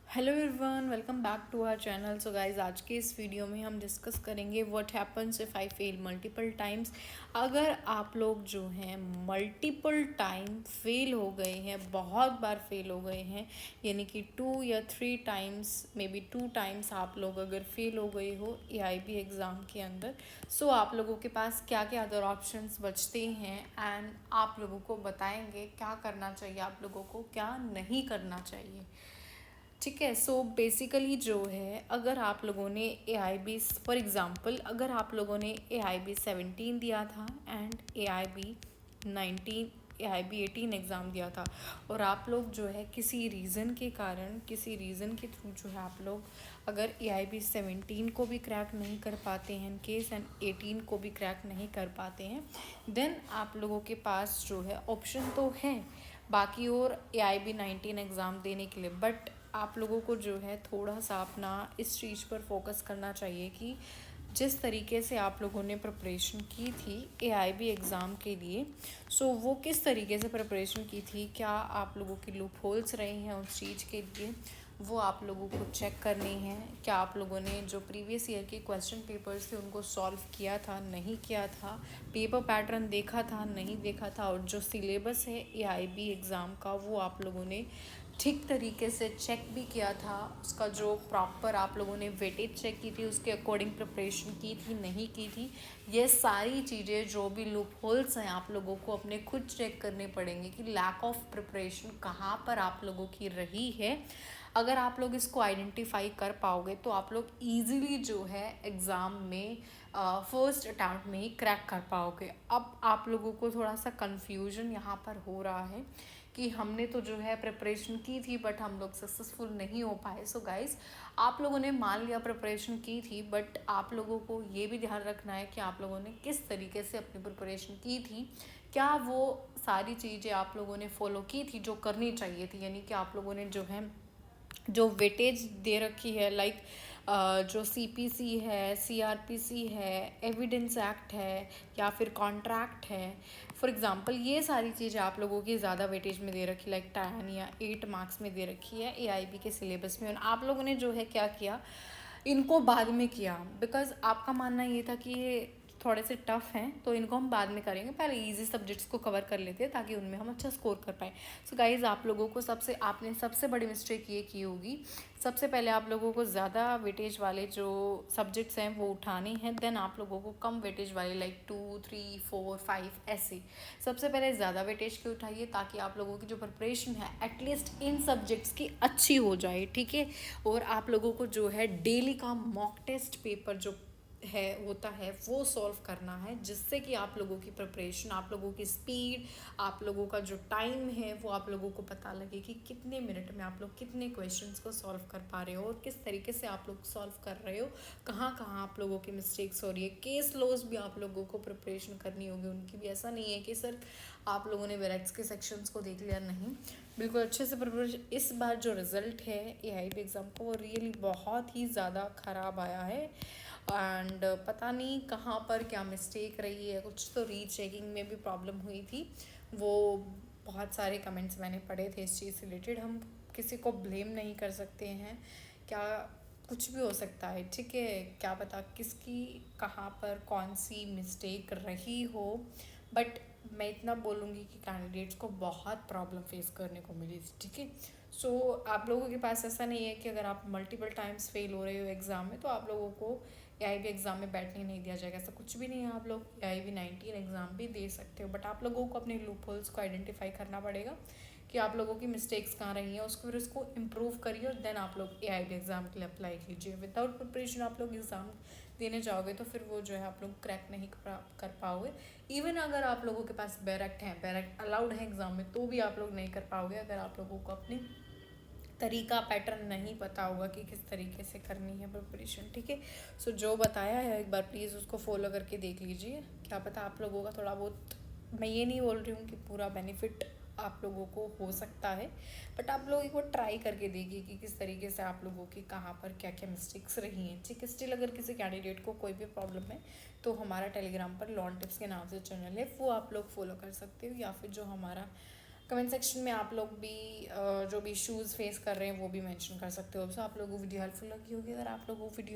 Hello everyone, welcome back to our channel. So guys, आज के इस वीडियो में हम डिस्कस करेंगे what happens if I fail multiple times. अगर आप लोग जो हैं मल्टीपल टाइम फेल हो गए हैं, बहुत बार फेल हो गए हैं, यानी कि 2 या 3 टाइम्स, मे बी 2 टाइम्स आप लोग अगर फेल हो गए हो एआईबी एग्ज़ाम के अंदर, सो आप लोगों के पास क्या क्या अदर ऑप्शंस बचते हैं एंड आप लोगों को बताएंगे क्या करना चाहिए, आप लोगों को क्या नहीं करना चाहिए। ठीक है। सो बेसिकली जो है, अगर आप लोगों ने ए आई बी, फॉर एग्ज़ाम्पल अगर आप लोगों ने ए आई बी 17 दिया था and A I B 19, A I B 18 exam दिया था, और आप लोग जो है किसी रीज़न के कारण, किसी रीज़न के थ्रू जो है आप लोग अगर ए आई बी 17 को भी क्रैक नहीं कर पाते हैं इन केस एंड 18 को भी क्रैक नहीं कर पाते हैं, देन आप लोगों के पास जो है ऑप्शन तो है बाकी और ए आई बी 19 एग्ज़ाम देने के लिए। बट आप लोगों को जो है थोड़ा सा अपना इस चीज़ पर फोकस करना चाहिए कि जिस तरीके से आप लोगों ने प्रिपरेशन की थी एआईबी एग्ज़ाम के लिए, सो वो किस तरीके से प्रिपरेशन की थी, क्या आप लोगों की लूप होल्स रहे हैं उस चीज़ के लिए, वो आप लोगों को चेक करनी है। क्या आप लोगों ने जो प्रीवियस ईयर के क्वेश्चन पेपर्स थे उनको सॉल्व किया था, नहीं किया था, पेपर पैटर्न देखा था, नहीं देखा था, और जो सिलेबस है एआईबी एग्ज़ाम का वो आप लोगों ने ठीक तरीके से चेक भी किया था, उसका जो प्रॉपर आप लोगों ने वेटेज चेक की थी उसके अकॉर्डिंग प्रिपरेशन की थी, नहीं की थी। ये सारी चीज़ें जो भी लूप होल्स हैं आप लोगों को अपने खुद चेक करने पड़ेंगे कि लैक ऑफ प्रिपरेशन कहाँ पर आप लोगों की रही है। अगर आप लोग इसको आइडेंटिफाई कर पाओगे तो आप लोग ईजिली जो है एग्ज़ाम में फर्स्ट अटैम्प्ट में ही क्रैक कर पाओगे। अब आप लोगों को थोड़ा सा कन्फ्यूजन यहाँ पर हो रहा है कि हमने तो जो है प्रिपरेशन की थी बट हम लोग सक्सेसफुल नहीं हो पाए। सो गाइस, आप लोगों ने मान लिया प्रिपरेशन की थी, बट आप लोगों को ये भी ध्यान रखना है कि आप लोगों ने किस तरीके से अपनी प्रिपरेशन की थी, क्या वो सारी चीज़ें आप लोगों ने फॉलो की थी जो करनी चाहिए थी। यानी कि आप लोगों ने जो है जो वेटेज दे रखी है, लाइक जो सी पी सी है, सी आर पी सी है, एविडेंस एक्ट है, या फिर कॉन्ट्रैक्ट है, फॉर एग्ज़ाम्पल ये सारी चीज़ें आप लोगों की ज़्यादा वेटेज में दे रखी, लाइक 10 या 8 मार्क्स में दे रखी है ए आई बी के सिलेबस में, और आप लोगों ने जो है क्या किया, इनको बाद में किया। बिकॉज आपका मानना ये था कि ये थोड़े से टफ हैं तो इनको हम बाद में करेंगे, पहले इजी सब्जेक्ट्स को कवर कर लेते हैं ताकि उनमें हम अच्छा स्कोर कर पाएँ। सो गाइज, आप लोगों को आपने सबसे बड़ी मिस्टेक ये की होगी, सबसे पहले आप लोगों को ज़्यादा वेटेज वाले जो सब्जेक्ट्स हैं वो उठाने हैं, देन आप लोगों को कम वेटेज वाले लाइक 2, 3, 4, 5 ऐसे सबसे पहले ज़्यादा वेटेज के उठाइए ताकि आप लोगों की जो प्रिपरेशन है एटलीस्ट इन सब्जेक्ट्स की अच्छी हो जाए। ठीक है। और आप लोगों को जो है डेली का मॉक टेस्ट पेपर जो है होता है वो सॉल्व करना है, जिससे कि आप लोगों की प्रिपरेशन, आप लोगों की स्पीड, आप लोगों का जो टाइम है वो आप लोगों को पता लगे कि कितने मिनट में आप लोग कितने क्वेश्चंस को सॉल्व कर पा रहे हो और किस तरीके से आप लोग सॉल्व कर रहे हो, कहाँ कहाँ आप लोगों की मिस्टेक्स हो रही है। केस लॉस भी आप लोगों को प्रिपरेशन करनी होगी उनकी भी। ऐसा नहीं है कि सर आप लोगों ने वेरेक्स के सेक्शंस को देख लिया, नहीं, बिल्कुल अच्छे से प्रिपरेशन। इस बार जो रिज़ल्ट है एआईबी एग्ज़ाम का वो रियली बहुत ही ज़्यादा ख़राब आया है, एंड पता नहीं कहाँ पर क्या मिस्टेक रही है, कुछ तो रीचेकिंग में भी प्रॉब्लम हुई थी। वो बहुत सारे कमेंट्स मैंने पढ़े थे इस चीज़ से रिलेटेड। हम किसी को ब्लेम नहीं कर सकते हैं, क्या कुछ भी हो सकता है, ठीक है, क्या पता किसकी कहाँ पर कौन सी मिस्टेक रही हो। बट मैं इतना बोलूँगी कि कैंडिडेट्स को बहुत प्रॉब्लम फेस करने को मिली थी। ठीक है। सो आप लोगों के पास ऐसा नहीं है कि अगर आप मल्टीपल टाइम्स फेल हो रहे हो एग्ज़ाम में तो आप लोगों को ए आई बी एग्ज़ाम में बैठने नहीं दिया जाएगा, ऐसा कुछ भी नहीं है। आप लोग ए आई बी 19 एग्ज़ाम भी दे सकते हो, बट आप लोगों को अपने लूप होल्स को आइडेंटिफाई करना पड़ेगा कि आप लोगों की मिस्टेक्स कहाँ रही हैं, उसको फिर उसको इम्प्रूव करिए और देन आप लोग ए आई बी एग्ज़ाम के लिए अप्लाई कीजिए। विदाउट प्रिपरेशन आप लोग एग्ज़ाम देने जाओगे तो फिर वो जो है आप लोग क्रैक नहीं कर पाओगे। इवन अगर आप लोगों के पास बैरक्ट हैं, बैरक्ट अलाउड है एग्ज़ाम में, तो भी आप लोग नहीं कर पाओगे अगर आप लोगों को अपनी तरीका पैटर्न नहीं पता होगा कि किस तरीके से करनी है प्रिपरेशन। ठीक है। सो जो बताया है एक बार प्लीज़ उसको फॉलो करके देख लीजिए, क्या पता आप लोगों का थोड़ा बहुत, मैं ये नहीं बोल रही हूँ कि पूरा बेनिफिट आप लोगों को हो सकता है, बट आप लोग एक बार ट्राई करके देखिए कि किस तरीके से आप लोगों की कहाँ पर क्या क्या मिस्टेक्स रही हैं। ठीक है। स्टिल अगर किसी कैंडिडेट को कोई भी प्रॉब्लम है तो हमारा टेलीग्राम पर लॉन टिप्स के नाम से चैनल है, वो आप लोग फॉलो कर सकते हो, या फिर जो हमारा कमेंट सेक्शन में आप लोग भी जो भी इश्यूज़ फेस कर रहे हैं वो भी मेंशन कर सकते हो। सो आप लोगों को वीडियो हेल्पफुल लगी होगी। अगर आप लोगों को वीडियो